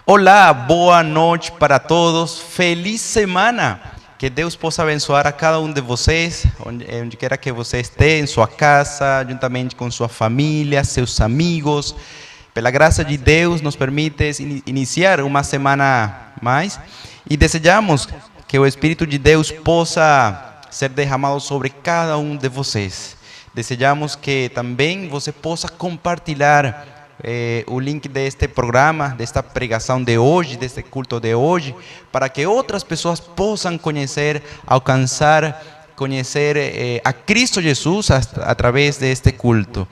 Olá, boa noite para todos, feliz semana. Que Deus possa abençoar a cada um de vocês, onde quer que você esteja, em sua casa, juntamente com sua família, seus amigos. Pela graça de Deus, nos permite iniciar uma semana mais e desejamos que o Espírito de Deus possa ser derramado sobre cada um de vocês. Desejamos que também você possa compartilhar o link deste programa, desta pregação de hoje, deste culto de hoje, para que outras pessoas possam conhecer, alcançar, conhecer a Cristo Jesus através deste culto.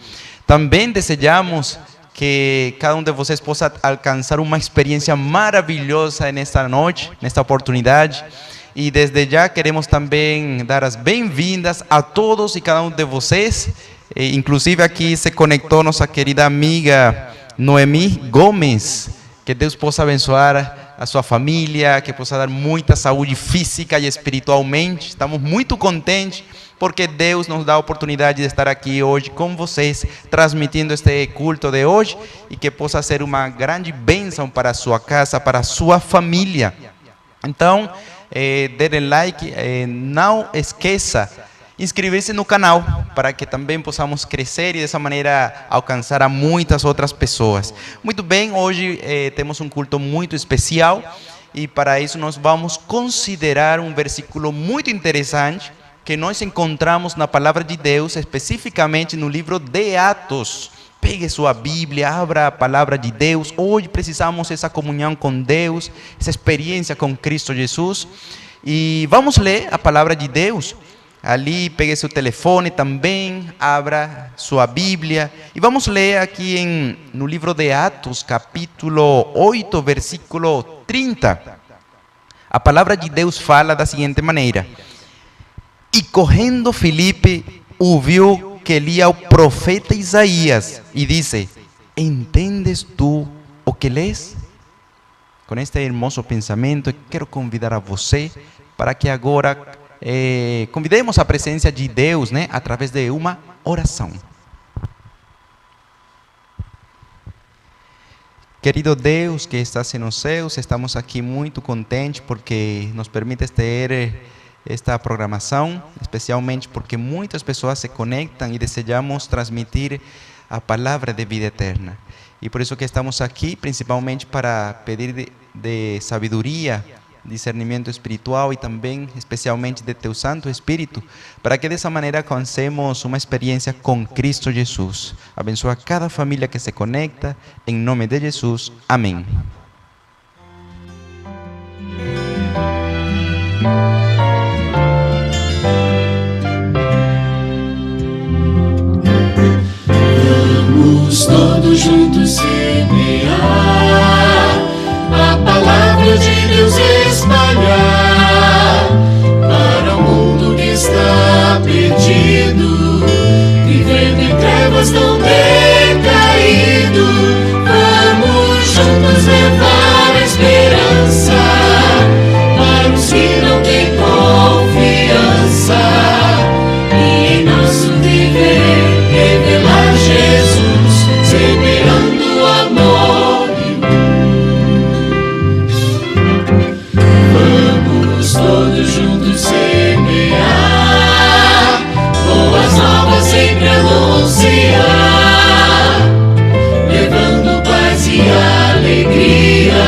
Também desejamos que cada um de vocês possa alcançar uma experiência maravilhosa nesta noite, nesta oportunidade. E desde já queremos também dar as bem-vindas a todos e cada um de vocês. Inclusive aqui se conectou nossa querida amiga Noemi Gomes. Que Deus possa abençoar a sua família, que possa dar muita saúde física e espiritualmente. Estamos muito contentes porque Deus nos dá a oportunidade de estar aqui hoje com vocês, transmitindo este culto de hoje, e que possa ser uma grande bênção para a sua casa, para a sua família. Então, dê like, não esqueça inscrever-se no canal, para que também possamos crescer e dessa maneira alcançar a muitas outras pessoas. Muito bem, hoje temos um culto muito especial e para isso nós vamos considerar um versículo muito interessante que nós encontramos na Palavra de Deus, especificamente no livro de Atos. Pegue sua Bíblia, abra a Palavra de Deus. Hoje precisamos dessa comunhão com Deus, essa experiência com Cristo Jesus. E vamos ler a Palavra de Deus. Ali, pegue seu telefone também, abra sua Bíblia. E vamos ler aqui no livro de Atos, capítulo 8, versículo 30. A Palavra de Deus fala da seguinte maneira: E correndo Filipe, ouviu que lia o profeta Isaías, e disse: ¿Entendes tu o que lês? Com este hermoso pensamento, quero convidar a você para que agora convidemos a presença de Deus, através de uma oração. Querido Deus que estás nos céus, estamos aqui muito contentes porque nos permites ter esta programação, especialmente porque muitas pessoas se conectam e desejamos transmitir a palavra de vida eterna. E por isso que estamos aqui, principalmente para pedir de sabedoria, discernimento espiritual e também, especialmente, de Teu Santo Espírito, para que dessa maneira alcancemos uma experiência com Cristo Jesus. Abençoa cada família que se conecta, em nome de Jesus. Amém. Vamos todos juntos semear, a palavra de Deus espalhar, para o mundo que está perdido, vivendo em trevas tão decaído. Vamos juntos levar a esperança para os que não têm confiança, e em nosso viver revelar Jesus, semeando amor e luz. Vamos todos juntos semear, boas novas sempre anunciar, levando paz e alegria,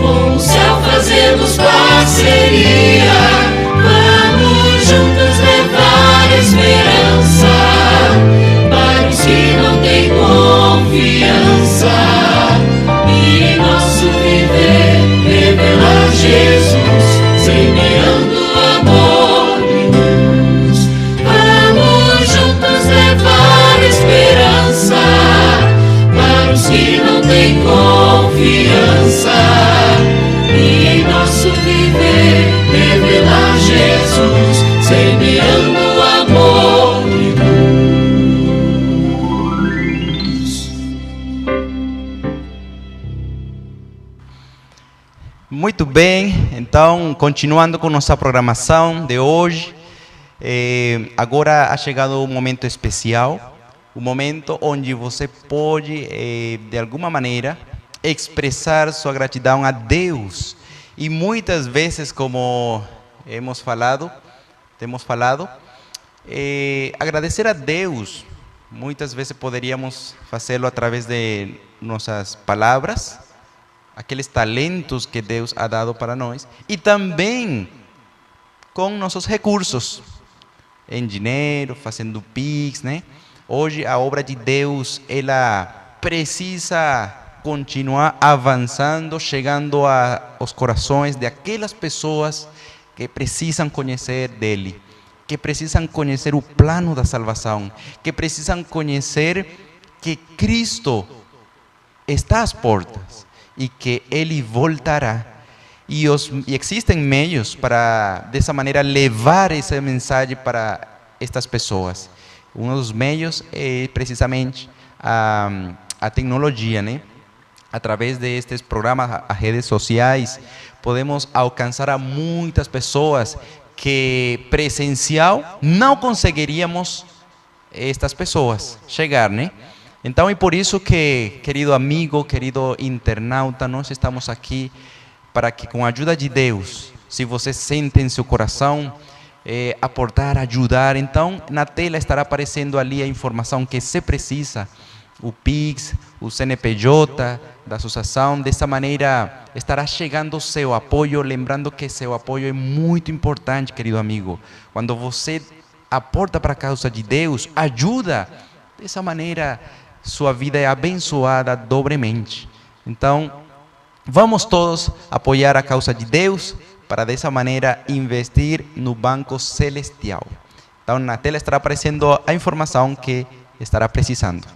com o céu fazemos parceria. Vamos juntos levar esperança para os que não têm confiança, e em nosso viver revelar Jesus, semeando amor e luz. Vamos juntos levar esperança para os que não têm confiança, e em nosso viver revelar Jesus, semeando amor e luz. Muito bem, então, continuando com nossa programação de hoje, agora ha chegado um momento especial, um momento onde você pode, de alguma maneira, expressar sua gratidão a Deus. E muitas vezes, como temos falado, agradecer a Deus, muitas vezes poderíamos fazê-lo através de nossas palavras, aqueles talentos que Deus ha dado para nós, e também com nossos recursos, em dinheiro, fazendo Pix, né? Hoje a obra de Deus, ela precisa continuar avançando, chegando aos corações de aquelas pessoas que precisam conhecer dele, que precisam conhecer o plano da salvação, que precisam conhecer que Cristo está às portas e que ele voltará. E existem meios para, dessa maneira, levar essa mensagem para estas pessoas. Um dos meios é precisamente a tecnologia, né? Através destes programas, as redes sociais, podemos alcançar a muitas pessoas que presencial não conseguiríamos estas pessoas chegar, né? Então é por isso que, querido amigo, querido internauta, nós estamos aqui para que, com a ajuda de Deus, se você sente em seu coração, aportar, ajudar, então na tela estará aparecendo ali a informação que se precisa, o Pix, o CNPJ da associação. Dessa maneira estará chegando o seu apoio, lembrando que seu apoio é muito importante, querido amigo. Quando você aporta para a causa de Deus, ajuda, dessa maneira sua vida é abençoada dobremente. Então, vamos todos apoiar a causa de Deus para dessa maneira investir no banco celestial. Então, na tela estará aparecendo a informação que estará precisando.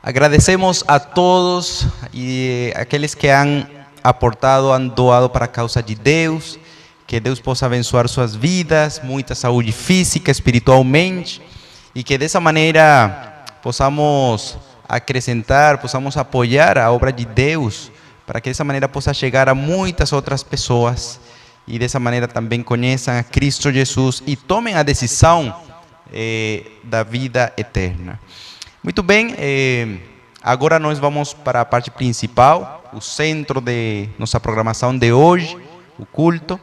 Agradecemos a todos e aqueles que han aportado, han doado para a causa de Deus. Que Deus possa abençoar suas vidas, muita saúde física, espiritualmente, e que dessa maneira possamos acrescentar, possamos apoiar a obra de Deus, para que dessa maneira possa chegar a muitas outras pessoas e dessa maneira também conheçam a Cristo Jesus e tomem a decisão da vida eterna. Muito bem, agora nós vamos para a parte principal, o centro de nossa programação de hoje, o culto.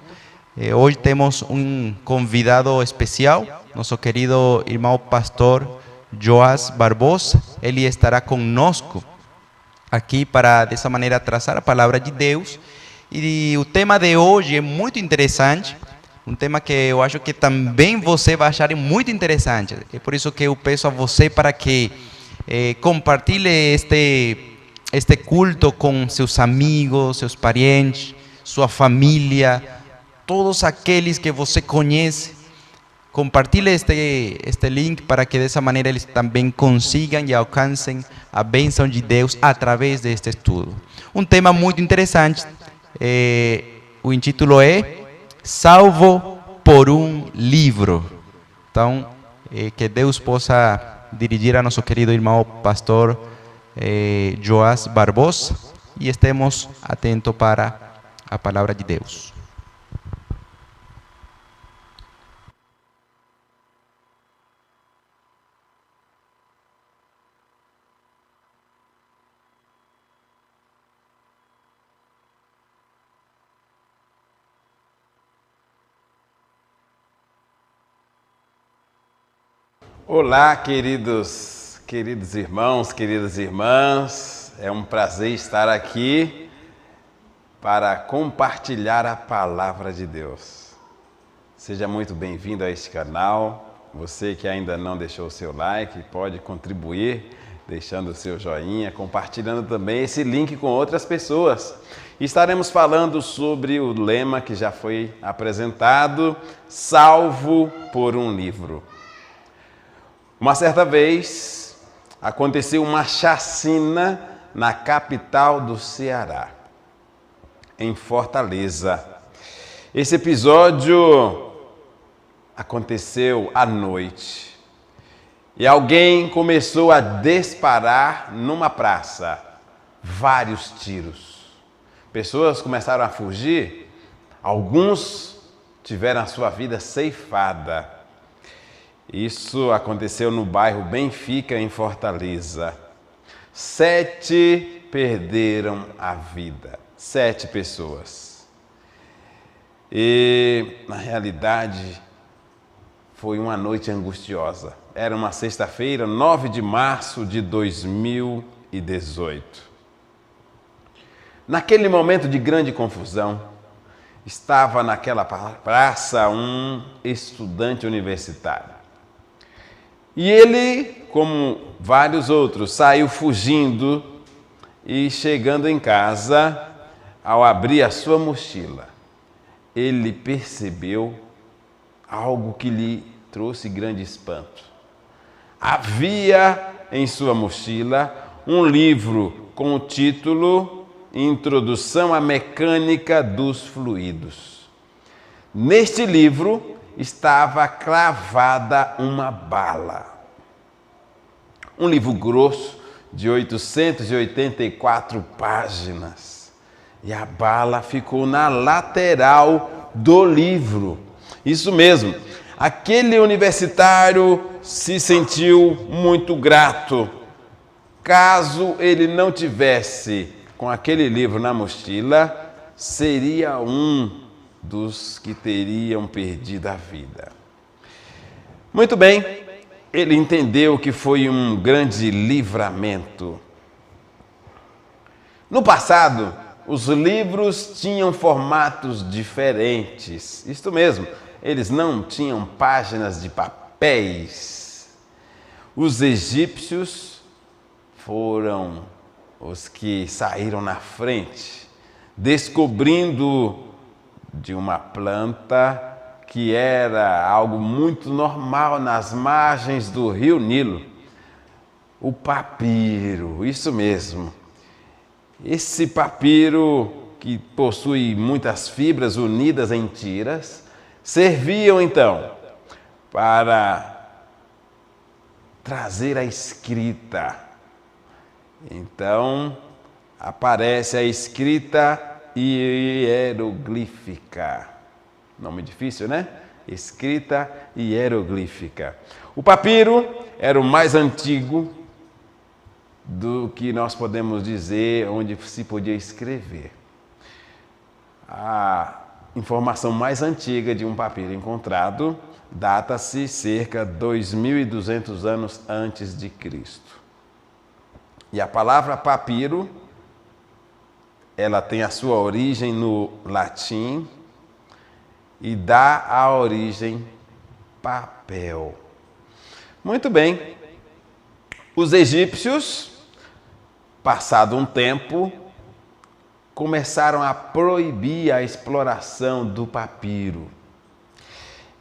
Hoje temos um convidado especial, nosso querido irmão pastor Joás Barbosa. Ele estará conosco aqui para dessa maneira trazer a palavra de Deus. E o tema de hoje é muito interessante, um tema que eu acho que também você vai achar muito interessante. É por isso que eu peço a você para que compartilhe este culto com seus amigos, seus parentes, sua família, todos aqueles que você conhece. Compartilhe este link para que dessa maneira eles também consigam e alcancem a bênção de Deus através deste estudo. Um tema muito interessante, o título é Salvo por um Livro. Então, que Deus possa dirigir a nosso querido irmão pastor Joás Barbosa e estemos atentos para a palavra de Deus. Olá, queridos irmãos, queridas irmãs, é um prazer estar aqui para compartilhar a palavra de Deus. Seja muito bem-vindo a este canal. Você que ainda não deixou o seu like, pode contribuir deixando o seu joinha, compartilhando também esse link com outras pessoas. Estaremos falando sobre o lema que já foi apresentado, Salvo por um Livro. Uma certa vez, aconteceu uma chacina na capital do Ceará, em Fortaleza. Esse episódio aconteceu à noite e alguém começou a disparar numa praça vários tiros. Pessoas começaram a fugir, alguns tiveram a sua vida ceifada. Isso aconteceu no bairro Benfica, em Fortaleza. 7 perderam a vida, 7 pessoas. E, na realidade, foi uma noite angustiosa. Era uma sexta-feira, 9 de março de 2018. Naquele momento de grande confusão, estava naquela praça um estudante universitário. E ele, como vários outros, saiu fugindo e chegando em casa, ao abrir a sua mochila, ele percebeu algo que lhe trouxe grande espanto. Havia em sua mochila um livro com o título Introdução à Mecânica dos Fluidos. Neste livro estava cravada uma bala. Um livro grosso de 884 páginas. E a bala ficou na lateral do livro. Isso mesmo, aquele universitário se sentiu muito grato. Caso ele não tivesse com aquele livro na mochila, seria um dos que teriam perdido a vida. Muito bem, ele entendeu que foi um grande livramento. No passado, os livros tinham formatos diferentes. Isto mesmo, eles não tinham páginas de papéis. Os egípcios foram os que saíram na frente, descobrindo de uma planta que era algo muito normal nas margens do rio Nilo. O papiro, isso mesmo. Esse papiro, que possui muitas fibras unidas em tiras, serviam então para trazer a escrita, Então, aparece a escrita hieroglífica. Nome difícil, né? Escrita hieroglífica. O papiro era o mais antigo do que nós podemos dizer onde se podia escrever. A informação mais antiga de um papiro encontrado data-se cerca de 2.200 anos antes de Cristo. E a palavra papiro, ela tem a sua origem no latim e dá a origem papel. Muito bem. Os egípcios, passado um tempo, começaram a proibir a exploração do papiro.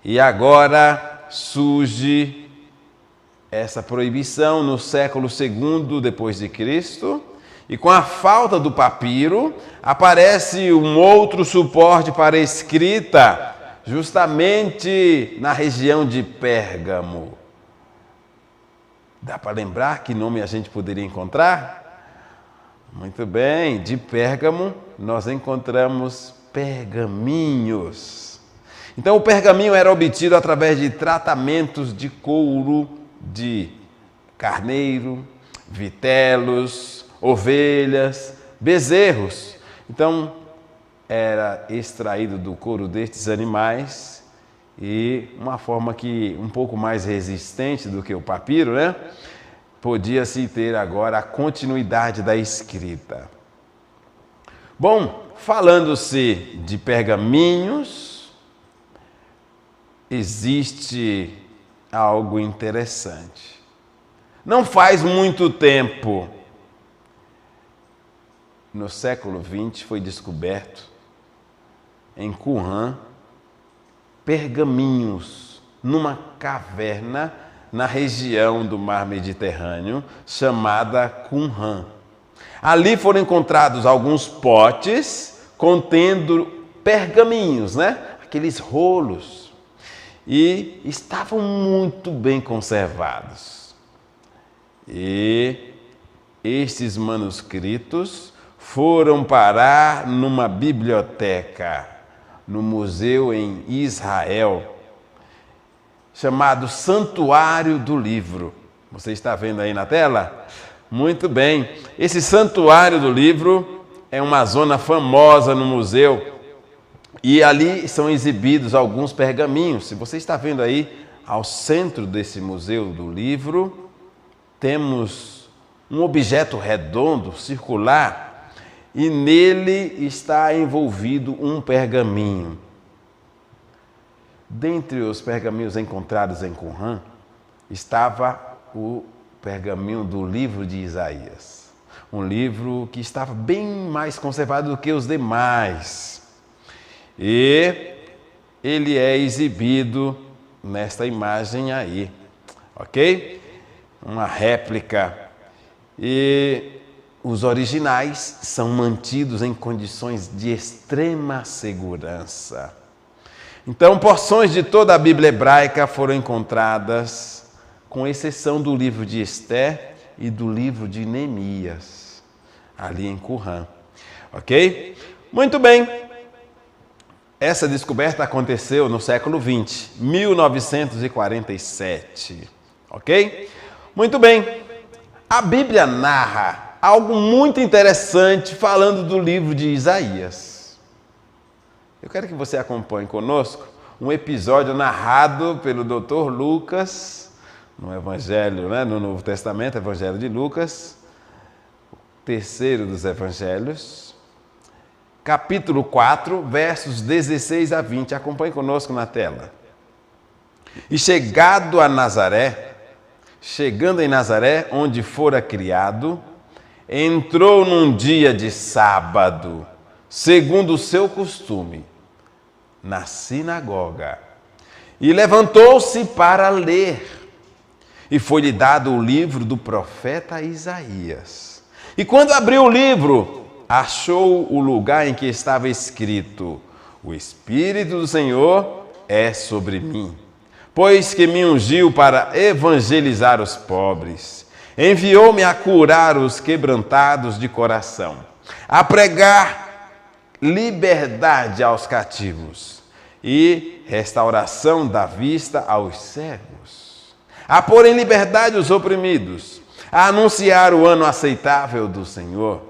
E agora surge essa proibição no século II depois de Cristo, e com a falta do papiro, aparece um outro suporte para escrita, justamente na região de Pérgamo. Dá para lembrar que nome a gente poderia encontrar? Muito bem, de Pérgamo nós encontramos pergaminhos. Então o pergaminho era obtido através de tratamentos de couro de carneiro, vitelos, ovelhas, bezerros. Então era extraído do couro destes animais e uma forma que um pouco mais resistente do que o papiro, né? Podia-se ter agora a continuidade da escrita. Bom, falando-se de pergaminhos, existe algo interessante. Não faz muito tempo, no século XX, foi descoberto em Qumran pergaminhos numa caverna na região do mar Mediterrâneo chamada Qumran. Ali foram encontrados alguns potes contendo pergaminhos, né? Aqueles rolos. E estavam muito bem conservados. E estes manuscritos foram parar numa biblioteca, no museu em Israel, chamado Santuário do Livro. Você está vendo aí na tela? Muito bem. Esse Santuário do Livro é uma zona famosa no museu e ali são exibidos alguns pergaminhos. Se você está vendo aí, ao centro desse Museu do Livro, temos um objeto redondo, circular, e nele está envolvido um pergaminho. Dentre os pergaminhos encontrados em Qumran, estava o pergaminho do livro de Isaías. Um livro que estava bem mais conservado do que os demais. E ele é exibido nesta imagem aí, ok? Uma réplica. E os originais são mantidos em condições de extrema segurança. Então, porções de toda a Bíblia hebraica foram encontradas, com exceção do livro de Esther e do livro de Neemias, ali em Qumran. Ok? Muito bem. Essa descoberta aconteceu no século XX, 1947. Ok? Muito bem. A Bíblia narra algo muito interessante falando do livro de Isaías. Eu quero que você acompanhe conosco um episódio narrado pelo Dr. Lucas, no Evangelho, né, no Novo Testamento, Evangelho de Lucas, o terceiro dos Evangelhos, capítulo 4, versos 16 a 20. Acompanhe conosco na tela. E chegando em Nazaré, onde fora criado, entrou num dia de sábado, segundo o seu costume, na sinagoga, e levantou-se para ler. E foi-lhe dado o livro do profeta Isaías. E quando abriu o livro, achou o lugar em que estava escrito: o Espírito do Senhor é sobre mim, pois que me ungiu para evangelizar os pobres. Enviou-me a curar os quebrantados de coração, a pregar liberdade aos cativos e restauração da vista aos cegos, a pôr em liberdade os oprimidos, a anunciar o ano aceitável do Senhor.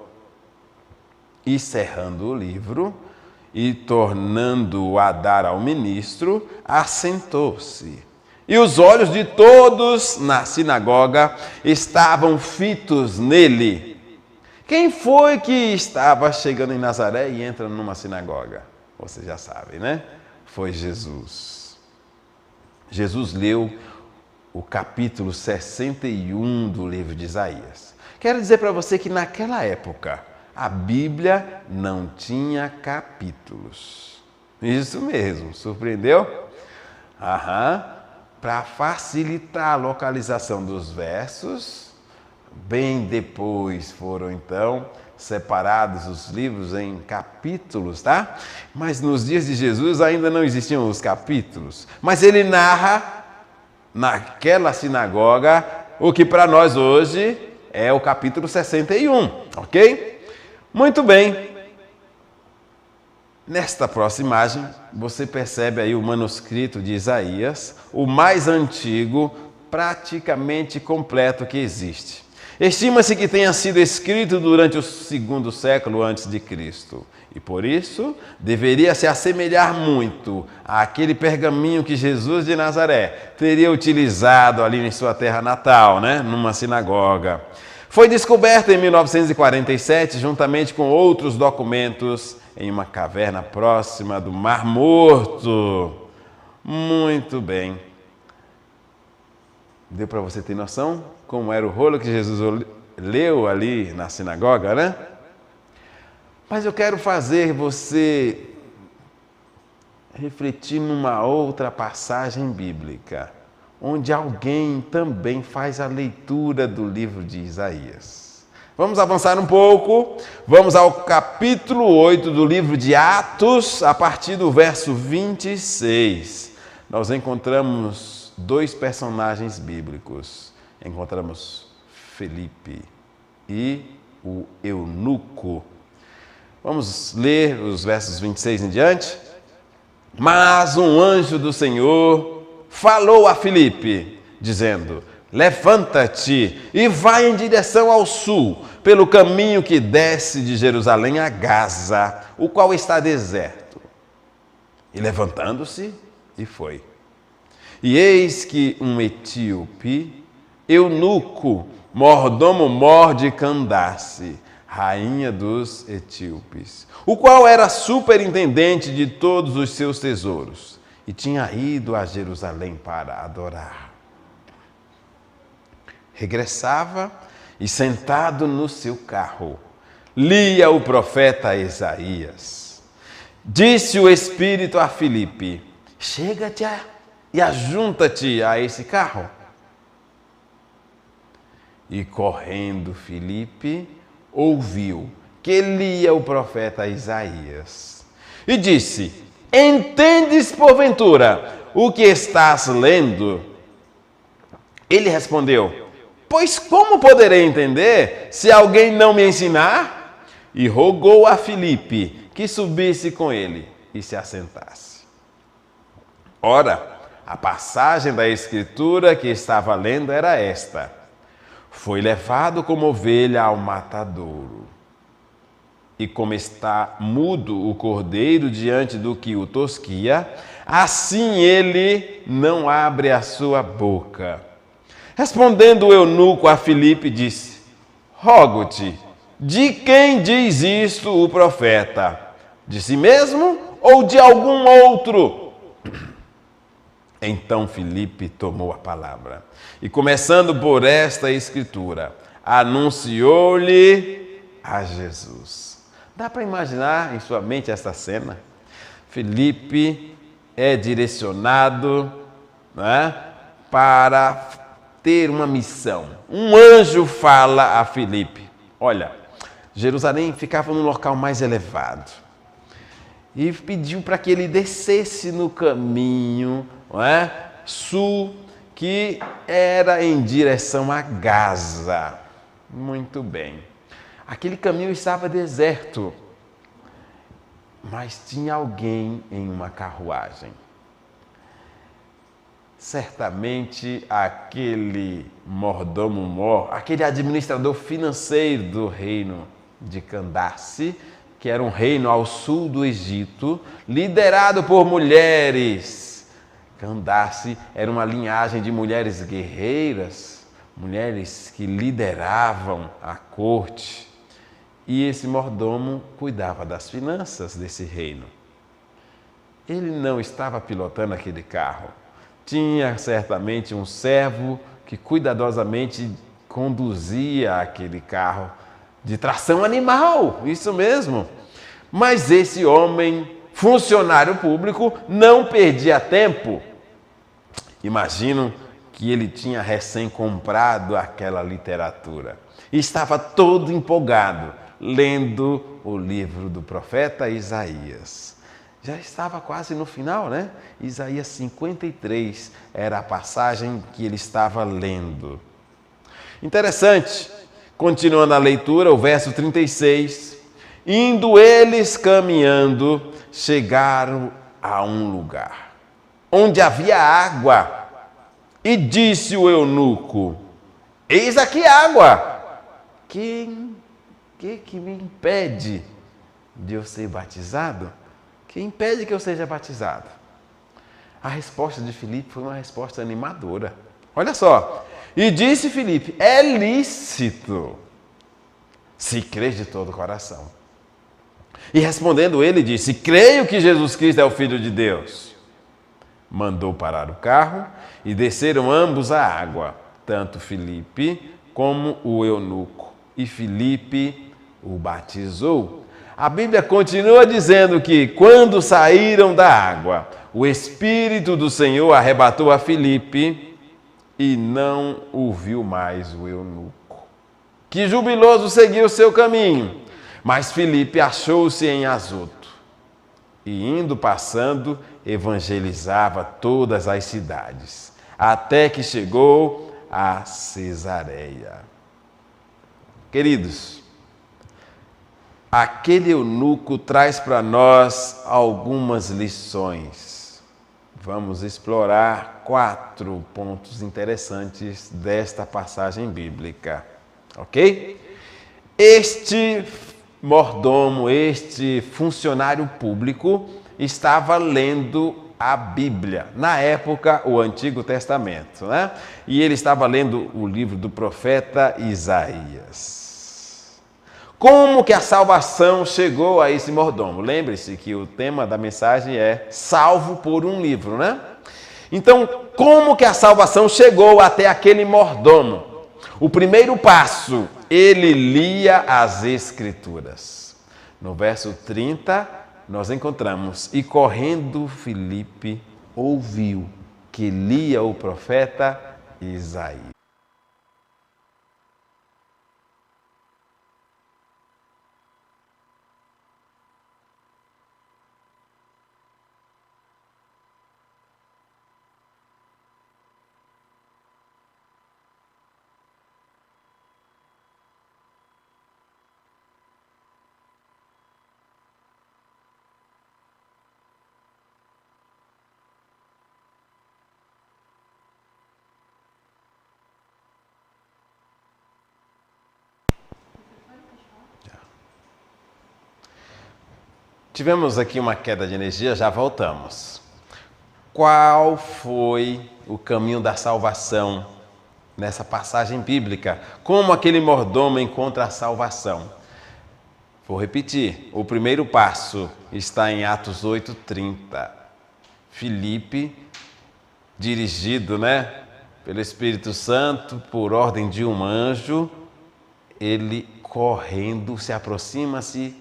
E cerrando o livro e tornando-o a dar ao ministro, assentou-se. E os olhos de todos na sinagoga estavam fitos nele. Quem foi que estava chegando em Nazaré e entra numa sinagoga? Você já sabe, né? Foi Jesus. Jesus leu o capítulo 61 do livro de Isaías. Quero dizer para você que naquela época a Bíblia não tinha capítulos. Isso mesmo, surpreendeu? Para facilitar a localização dos versos, bem depois foram então separados os livros em capítulos, tá? Mas nos dias de Jesus ainda não existiam os capítulos. Mas ele narra naquela sinagoga o que para nós hoje é o capítulo 61, ok? Muito bem. Nesta próxima imagem, você percebe aí o manuscrito de Isaías, o mais antigo, praticamente completo que existe. Estima-se que tenha sido escrito durante o 2º século antes de Cristo. E por isso, deveria se assemelhar muito àquele pergaminho que Jesus de Nazaré teria utilizado ali em sua terra natal, né? Numa sinagoga. Foi descoberto em 1947, juntamente com outros documentos, em uma caverna próxima do Mar Morto. Muito bem. Deu para você ter noção como era o rolo que Jesus leu ali na sinagoga, né? Mas eu quero fazer você refletir numa outra passagem bíblica, onde alguém também faz a leitura do livro de Isaías. Vamos avançar um pouco, vamos ao capítulo 8 do livro de Atos, a partir do verso 26. Nós encontramos dois personagens bíblicos. Encontramos Felipe e o eunuco. Vamos ler os versos 26 em diante? Mas um anjo do Senhor falou a Felipe, dizendo: levanta-te e vai em direção ao sul, pelo caminho que desce de Jerusalém a Gaza, o qual está deserto. E levantando-se, e foi. E eis que um etíope, eunuco, mordomo-mor de Candace, rainha dos etíopes, o qual era superintendente de todos os seus tesouros, e tinha ido a Jerusalém para adorar. Regressava e, sentado no seu carro, lia o profeta Isaías. Disse o Espírito a Filipe: chega-te e ajunta-te a esse carro. E correndo Filipe, ouviu que lia o profeta Isaías. E disse: entendes porventura o que estás lendo? Ele respondeu: pois como poderei entender se alguém não me ensinar? E rogou a Filipe que subisse com ele e se assentasse. Ora, a passagem da Escritura que estava lendo era esta: foi levado como ovelha ao matadouro. E como está mudo o cordeiro diante do que o tosquia, assim ele não abre a sua boca. Respondendo o eunuco a Filipe, disse: rogo-te, de quem diz isto o profeta? De si mesmo ou de algum outro? Então Filipe tomou a palavra e, começando por esta escritura, anunciou-lhe a Jesus. Dá para imaginar em sua mente esta cena? Filipe é direcionado, né, para ter uma missão. Um anjo fala a Filipe: olha, Jerusalém ficava num local mais elevado. E pediu para que ele descesse no caminho, não é, sul, que era em direção a Gaza. Muito bem. Aquele caminho estava deserto, mas tinha alguém em uma carruagem. Certamente aquele mordomo-mor, aquele administrador financeiro do reino de Candace, que era um reino ao sul do Egito, liderado por mulheres. Candace era uma linhagem de mulheres guerreiras, mulheres que lideravam a corte. E esse mordomo cuidava das finanças desse reino. Ele não estava pilotando aquele carro. Tinha certamente um servo que cuidadosamente conduzia aquele carro de tração animal, isso mesmo. Mas esse homem, funcionário público, não perdia tempo. Imagino que ele tinha recém comprado aquela literatura. E estava todo empolgado, lendo o livro do profeta Isaías. Já estava quase no final, né? Isaías 53 era a passagem que ele estava lendo. Interessante, continuando a leitura, o verso 36. Indo eles caminhando, chegaram a um lugar onde havia água. E disse o eunuco: eis aqui água. Que me impede de eu ser batizado? Que impede que eu seja batizado? A resposta de Filipe foi uma resposta animadora. Olha só. E disse Filipe: é lícito, se crês de todo o coração. E respondendo ele, disse: creio que Jesus Cristo é o Filho de Deus. Mandou parar o carro e desceram ambos à água, tanto Filipe como o eunuco. E Filipe o batizou. A Bíblia continua dizendo que quando saíram da água, o Espírito do Senhor arrebatou a Filipe e não o viu mais o eunuco, que jubiloso seguiu o seu caminho. Mas Filipe achou-se em Azoto e, indo passando, evangelizava todas as cidades, até que chegou a Cesareia. Queridos, aquele eunuco traz para nós algumas lições. Vamos explorar 4 pontos interessantes desta passagem bíblica, ok? Este mordomo, este funcionário público, estava lendo a Bíblia, na época o Antigo Testamento, né? E ele estava lendo o livro do profeta Isaías. Como que a salvação chegou a esse mordomo? Lembre-se que o tema da mensagem é salvo por um livro, né? Então, como que a salvação chegou até aquele mordomo? O primeiro passo, ele lia as Escrituras. No verso 30, nós encontramos: e correndo Filipe ouviu que lia o profeta Isaías. Tivemos aqui uma queda de energia, já voltamos. Qual foi o caminho da salvação nessa passagem bíblica? Como aquele mordomo encontra a salvação? Vou repetir, o primeiro passo está em Atos 8:30. Filipe, dirigido, pelo Espírito Santo, por ordem de um anjo, ele correndo se aproxima-se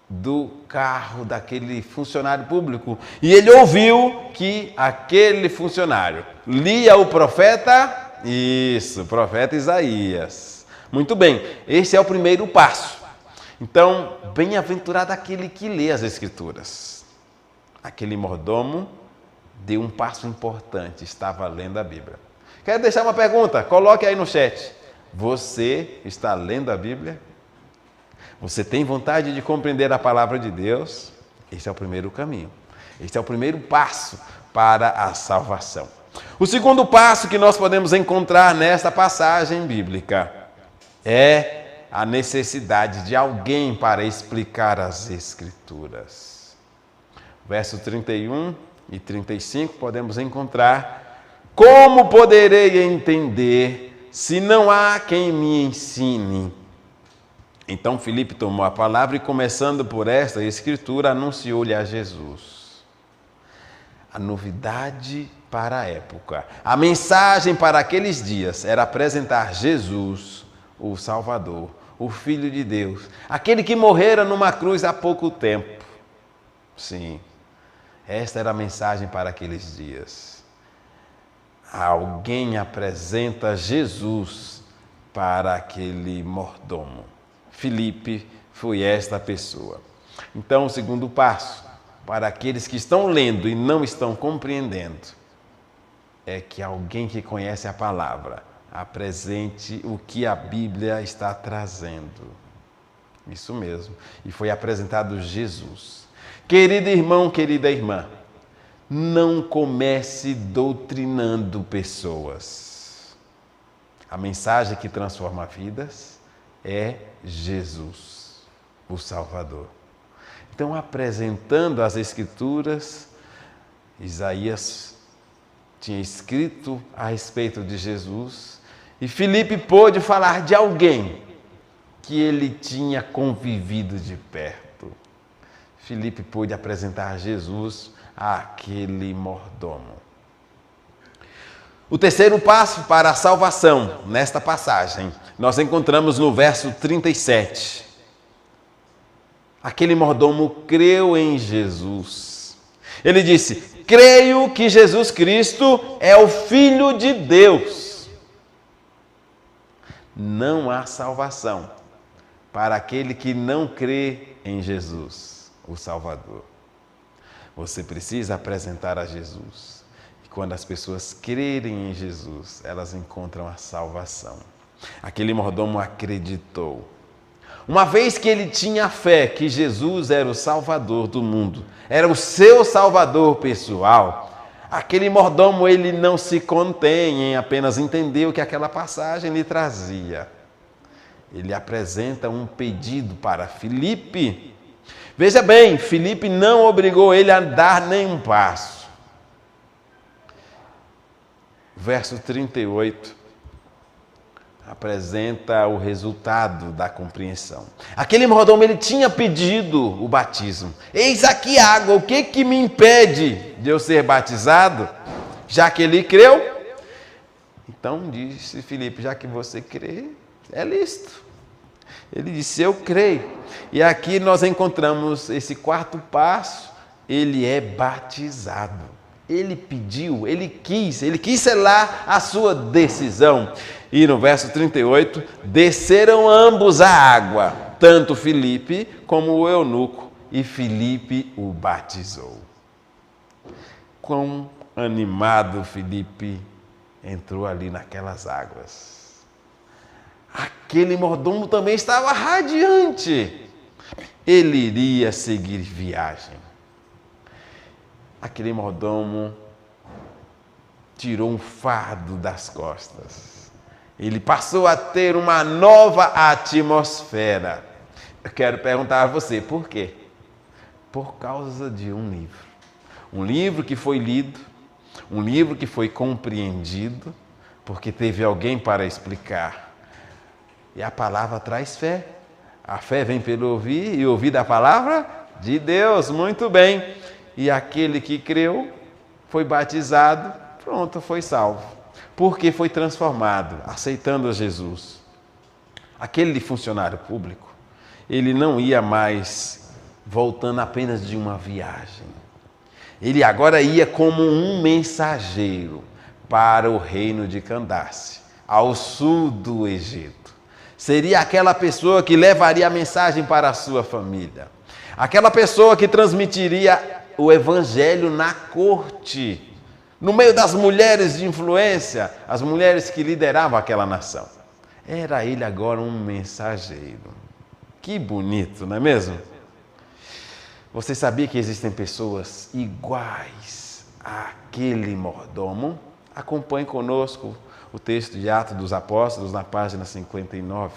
do carro daquele funcionário público. E ele ouviu que aquele funcionário lia o profeta, o profeta Isaías. Muito bem, esse é o primeiro passo. Então, bem-aventurado aquele que lê as Escrituras. Aquele mordomo deu um passo importante, estava lendo a Bíblia. Quero deixar uma pergunta, coloque aí no chat. Você está lendo a Bíblia? Você tem vontade de compreender a palavra de Deus? Esse é o primeiro caminho. Este é o primeiro passo para a salvação. O segundo passo que nós podemos encontrar nesta passagem bíblica é a necessidade de alguém para explicar as Escrituras. Verso 31 e 35 podemos encontrar: como poderei entender se não há quem me ensine? Então Filipe tomou a palavra e, começando por esta Escritura, anunciou-lhe a Jesus. A novidade para a época, a mensagem para aqueles dias era apresentar Jesus, o Salvador, o Filho de Deus, aquele que morrera numa cruz há pouco tempo. Sim, esta era a mensagem para aqueles dias. Alguém apresenta Jesus para aquele mordomo. Filipe foi esta pessoa. Então, o segundo passo, para aqueles que estão lendo e não estão compreendendo, é que alguém que conhece a palavra apresente o que a Bíblia está trazendo. Isso mesmo. E foi apresentado Jesus. Querido irmão, querida irmã, não comece doutrinando pessoas. A mensagem que transforma vidas é Jesus, o Salvador. Então, apresentando as Escrituras, Isaías tinha escrito a respeito de Jesus e Filipe pôde falar de alguém que ele tinha convivido de perto. Filipe pôde apresentar Jesus àquele mordomo. O terceiro passo para a salvação, nesta passagem, nós encontramos no verso 37. Aquele mordomo creu em Jesus. Ele disse: creio que Jesus Cristo é o Filho de Deus. Não há salvação para aquele que não crê em Jesus, o Salvador. Você precisa apresentar a Jesus. E quando as pessoas crerem em Jesus, elas encontram a salvação. Aquele mordomo acreditou. Uma vez que ele tinha fé que Jesus era o Salvador do mundo, era o seu Salvador pessoal, aquele mordomo ele não se contém em apenas entender o que aquela passagem lhe trazia. Ele apresenta um pedido para Filipe. Veja bem, Filipe não obrigou ele a dar nenhum passo. Verso 38. Apresenta o resultado da compreensão. Aquele mordomo, ele tinha pedido o batismo. Eis aqui água, o que me impede de eu ser batizado? Já que ele creu. Então disse Filipe: já que você crê, é lícito. Ele disse: eu creio. E aqui nós encontramos esse quarto passo, ele é batizado. Ele pediu, ele quis selar a sua decisão. E no verso 38, desceram ambos à água, tanto Filipe como o eunuco, e Filipe o batizou. Quão animado Filipe entrou ali naquelas águas. Aquele mordomo também estava radiante. Ele iria seguir viagem. Aquele mordomo tirou um fardo das costas. Ele passou a ter uma nova atmosfera. Eu quero perguntar a você, por quê? Por causa de um livro. Um livro que foi lido, um livro que foi compreendido, porque teve alguém para explicar. E a palavra traz fé. A fé vem pelo ouvir e ouvir da palavra de Deus. Muito bem. E aquele que creu, foi batizado, pronto, foi salvo. Porque foi transformado, aceitando Jesus. Aquele funcionário público, ele não ia mais voltando apenas de uma viagem. Ele agora ia como um mensageiro para o reino de Candace, ao sul do Egito. Seria aquela pessoa que levaria a mensagem para a sua família. Aquela pessoa que transmitiria o evangelho na corte, no meio das mulheres de influência, as mulheres que lideravam aquela nação. Era ele agora um mensageiro. Que bonito, não é mesmo? Você sabia que existem pessoas iguais àquele mordomo? Acompanhe conosco o texto de Atos dos Apóstolos na página 59.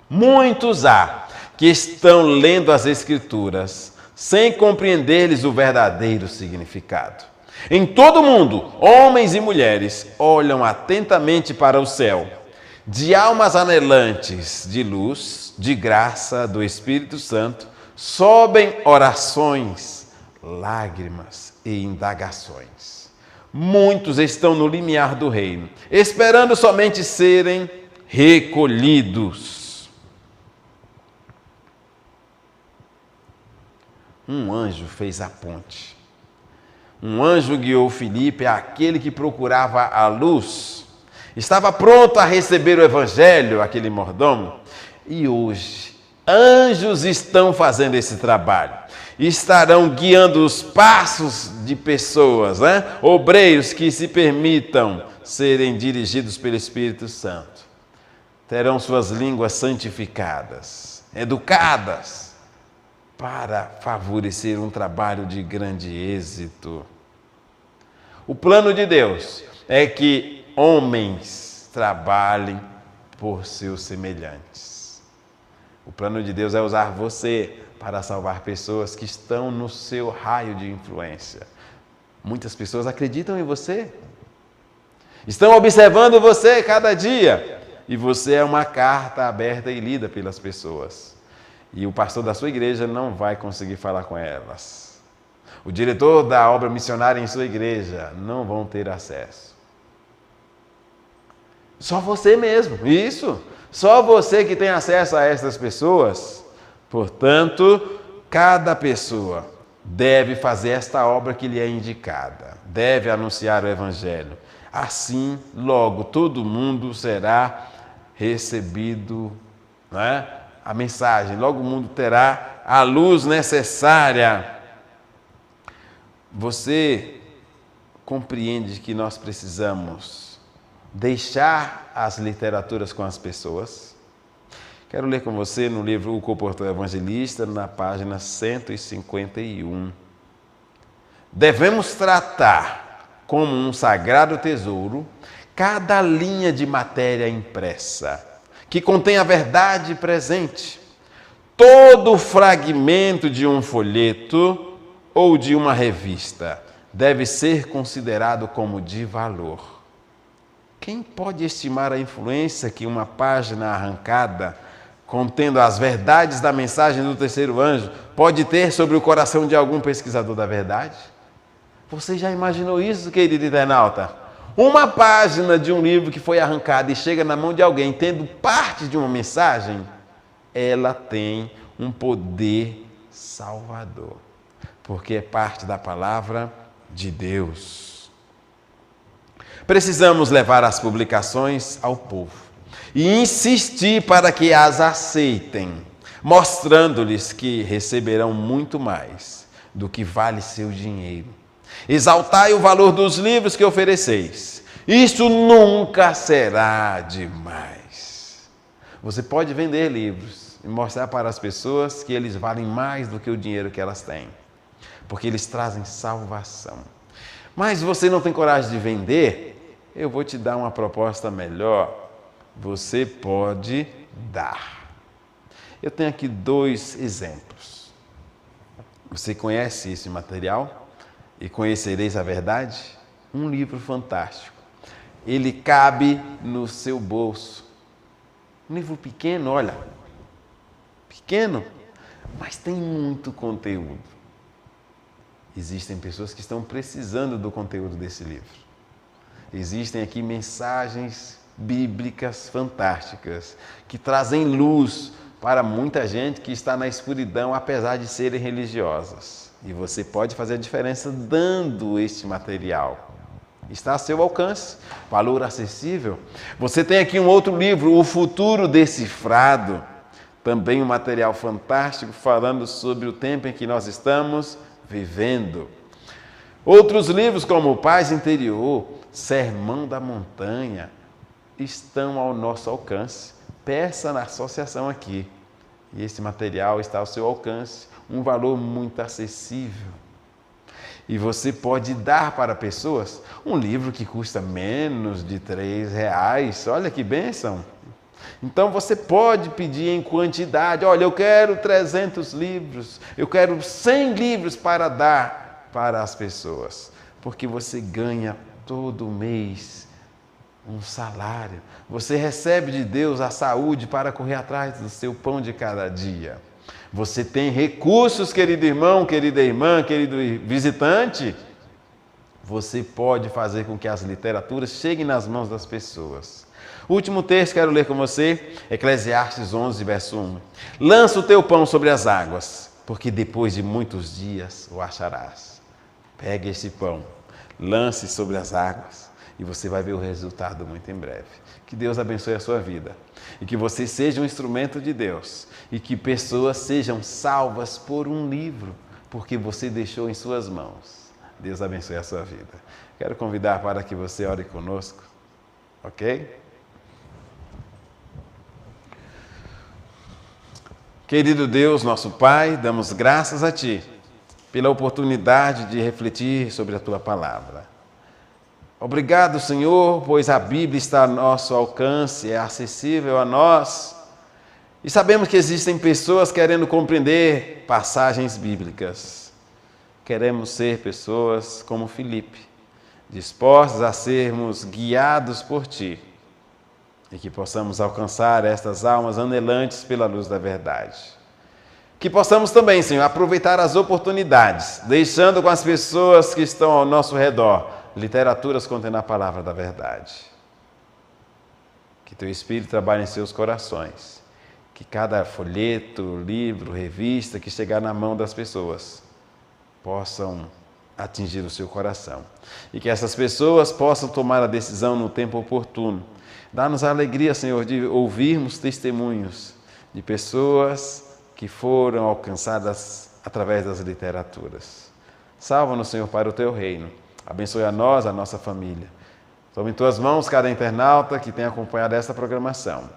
Muitos há que estão lendo as Escrituras sem compreender-lhes o verdadeiro significado. Em todo o mundo, homens e mulheres olham atentamente para o céu, de almas anelantes de luz, de graça do Espírito Santo, sobem orações, lágrimas e indagações. Muitos estão no limiar do reino, esperando somente serem recolhidos. Um anjo fez a ponte. Um anjo guiou Filipe, aquele que procurava a luz. Estava pronto a receber o evangelho, aquele mordomo. E hoje, anjos estão fazendo esse trabalho. Estarão guiando os passos de pessoas, obreiros que se permitam serem dirigidos pelo Espírito Santo. Terão suas línguas santificadas, educadas, para favorecer um trabalho de grande êxito. O plano de Deus é que homens trabalhem por seus semelhantes. O plano de Deus é usar você para salvar pessoas que estão no seu raio de influência. Muitas pessoas acreditam em você, estão observando você cada dia, e você é uma carta aberta e lida pelas pessoas. E o pastor da sua igreja não vai conseguir falar com elas. O diretor da obra missionária em sua igreja não vão ter acesso. Só você mesmo, isso. Só você que tem acesso a essas pessoas. Portanto, cada pessoa deve fazer esta obra que lhe é indicada. Deve anunciar o evangelho. Assim, logo, todo mundo será recebido, a mensagem, logo o mundo terá a luz necessária. Você compreende que nós precisamos deixar as literaturas com as pessoas? Quero ler com você no livro O Comportador Evangelista, na página 151. Devemos tratar como um sagrado tesouro cada linha de matéria impressa, que contém a verdade presente. Todo fragmento de um folheto ou de uma revista deve ser considerado como de valor. Quem pode estimar a influência que uma página arrancada, contendo as verdades da mensagem do terceiro anjo, pode ter sobre o coração de algum pesquisador da verdade? Você já imaginou isso, querido internauta? Uma página de um livro que foi arrancada e chega na mão de alguém, tendo parte de uma mensagem, ela tem um poder salvador, porque é parte da palavra de Deus. Precisamos levar as publicações ao povo e insistir para que as aceitem, mostrando-lhes que receberão muito mais do que vale seu dinheiro. Exaltai o valor dos livros que ofereceis. Isso nunca será demais. Você pode vender livros e mostrar para as pessoas que eles valem mais do que o dinheiro que elas têm, porque eles trazem salvação. Mas você não tem coragem de vender? Eu vou te dar uma proposta melhor. Você pode dar. Eu tenho aqui 2 exemplos. Você conhece esse material? E conhecereis a verdade? Um livro fantástico. Ele cabe no seu bolso. Um livro pequeno, olha. Pequeno, mas tem muito conteúdo. Existem pessoas que estão precisando do conteúdo desse livro. Existem aqui mensagens bíblicas fantásticas que trazem luz para muita gente que está na escuridão, apesar de serem religiosas. E você pode fazer a diferença dando este material. Está a seu alcance, valor acessível. Você tem aqui um outro livro, O Futuro Decifrado. Também um material fantástico falando sobre o tempo em que nós estamos vivendo. Outros livros, como Paz Interior, Sermão da Montanha, estão ao nosso alcance. Peça na associação aqui. E esse material está ao seu alcance. Um valor muito acessível. E você pode dar para pessoas um livro que custa menos de R$3. Olha que bênção! Então você pode pedir em quantidade. Olha, eu quero 300 livros, eu quero 100 livros para dar para as pessoas. Porque você ganha todo mês um salário. Você recebe de Deus a saúde para correr atrás do seu pão de cada dia. Você tem recursos, querido irmão, querida irmã, querido visitante. Você pode fazer com que as literaturas cheguem nas mãos das pessoas. O último texto que quero ler com você, Eclesiastes 11, verso 1. Lança o teu pão sobre as águas, porque depois de muitos dias o acharás. Pegue esse pão, lance sobre as águas e você vai ver o resultado muito em breve. Que Deus abençoe a sua vida e que você seja um instrumento de Deus e que pessoas sejam salvas por um livro, porque você deixou em suas mãos. Deus abençoe a sua vida. Quero convidar para que você ore conosco, ok? Querido Deus, nosso Pai, damos graças a Ti pela oportunidade de refletir sobre a Tua palavra. Obrigado, Senhor, pois a Bíblia está ao nosso alcance, é acessível a nós. E sabemos que existem pessoas querendo compreender passagens bíblicas. Queremos ser pessoas como Filipe, dispostas a sermos guiados por Ti. E que possamos alcançar estas almas anelantes pela luz da verdade. Que possamos também, Senhor, aproveitar as oportunidades, deixando com as pessoas que estão ao nosso redor literaturas contendo a palavra da verdade. Que Teu Espírito trabalhe em seus corações. Que cada folheto, livro, revista que chegar na mão das pessoas possam atingir o seu coração. E que essas pessoas possam tomar a decisão no tempo oportuno. Dá-nos a alegria, Senhor, de ouvirmos testemunhos de pessoas que foram alcançadas através das literaturas. Salva-nos, Senhor, para o Teu reino. Abençoe a nós, a nossa família. Tome em Tuas mãos cada internauta que tem acompanhado esta programação.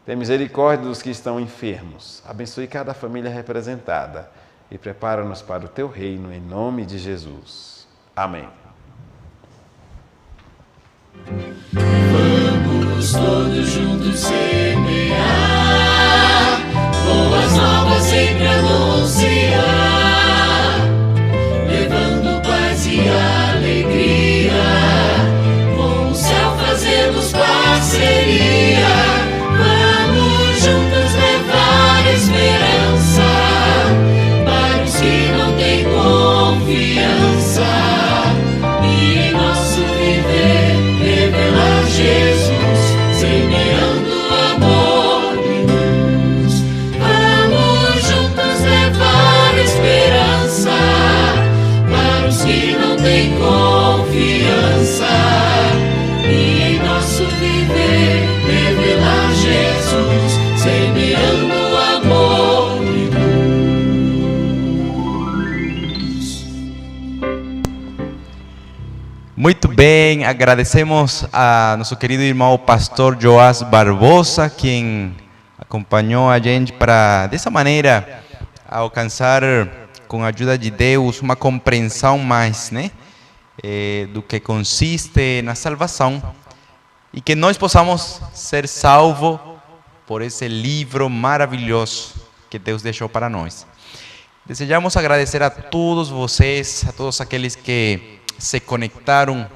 Tenha misericórdia dos que estão enfermos. Abençoe cada família representada. E prepara-nos para o Teu reino, em nome de Jesus. Amém. Vamos todos juntos semear, boas novas sempre anunciar, levando paz e alegria, com o céu fazemos parceria. Vamos juntos levar esperança para os que não têm confiança, e em nosso viver revelar Jesus, semeando amor e luz. Vamos juntos levar esperança para os que não têm confiança, e em nosso viver revelar Jesus, semeando amor e luz. Muito bem, agradecemos a nosso querido irmão pastor Joás Barbosa, quem acompanhou a gente para, dessa maneira, alcançar, com a ajuda de Deus, uma compreensão mais, né, do que consiste na salvação, e que nós possamos ser salvos por esse livro maravilhoso que Deus deixou para nós. Desejamos agradecer a todos vocês, a todos aqueles que se conectaram,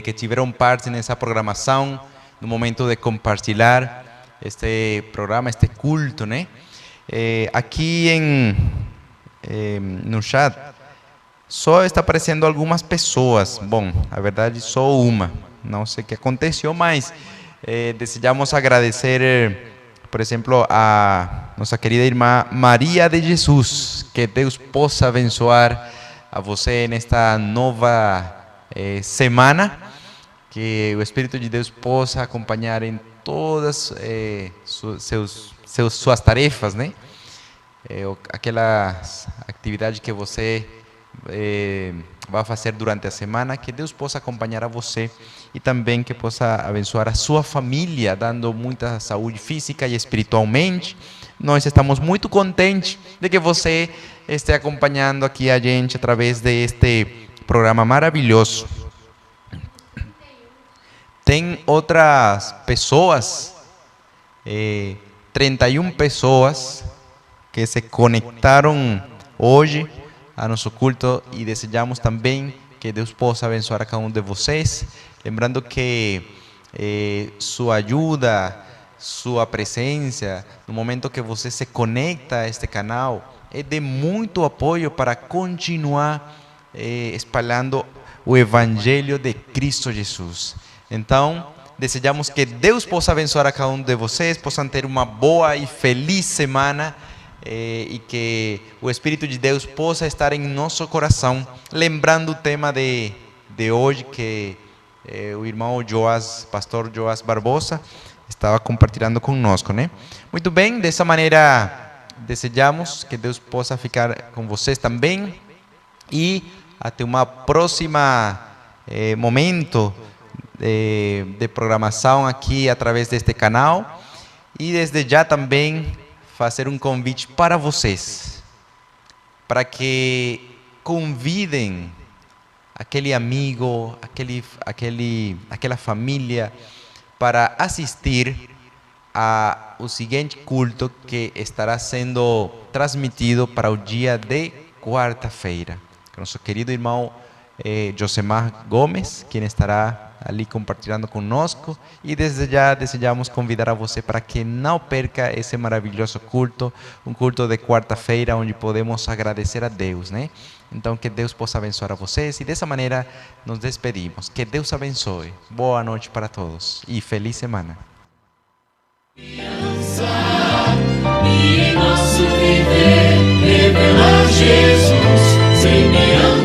que tiveram parte nessa programação, no momento de compartilhar este programa, este culto, né? Aqui no chat só está aparecendo algumas pessoas. Bom, a verdade só uma. Não sei o que aconteceu, mas desejamos agradecer, por exemplo, a nossa querida irmã Maria de Jesus. Que Deus possa abençoar a você nesta nova semana, que o Espírito de Deus possa acompanhar em todas suas tarefas, né? Aquelas atividades que você vai fazer durante a semana, que Deus possa acompanhar a você e também que possa abençoar a sua família, dando muita saúde física e espiritualmente. Nós estamos muito contentes de que você esteja acompanhando aqui a gente através deste programa maravilhoso. Tem outras pessoas, 31 pessoas que se conectaram hoje a nosso culto e desejamos também que Deus possa abençoar a cada um de vocês. Lembrando que sua ajuda, sua presença, no momento que você se conecta a este canal, é de muito apoio para continuar espalhando o Evangelho de Cristo Jesus. Então, desejamos que Deus possa abençoar a cada um de vocês, possam ter uma boa e feliz semana e que o Espírito de Deus possa estar em nosso coração. Lembrando o tema de hoje que o irmão pastor Joás Barbosa, estava compartilhando conosco, né? Muito bem, dessa maneira desejamos que Deus possa ficar com vocês também e até uma próxima momento de programação aqui através deste canal. E desde já também fazer um convite para vocês, para que convidem aquele amigo, aquela família para assistir ao seguinte culto que estará sendo transmitido para o dia de quarta-feira. Nosso querido irmão Josemar Gomes, quem estará ali compartilhando conosco, e desde já desejamos convidar a você para que não perca esse maravilhoso culto, um culto de quarta-feira onde podemos agradecer a Deus, né? Então que Deus possa abençoar a vocês e dessa maneira nos despedimos. Que Deus abençoe. Boa noite para todos e feliz semana. E em nosso viver revelar Jesus, semeando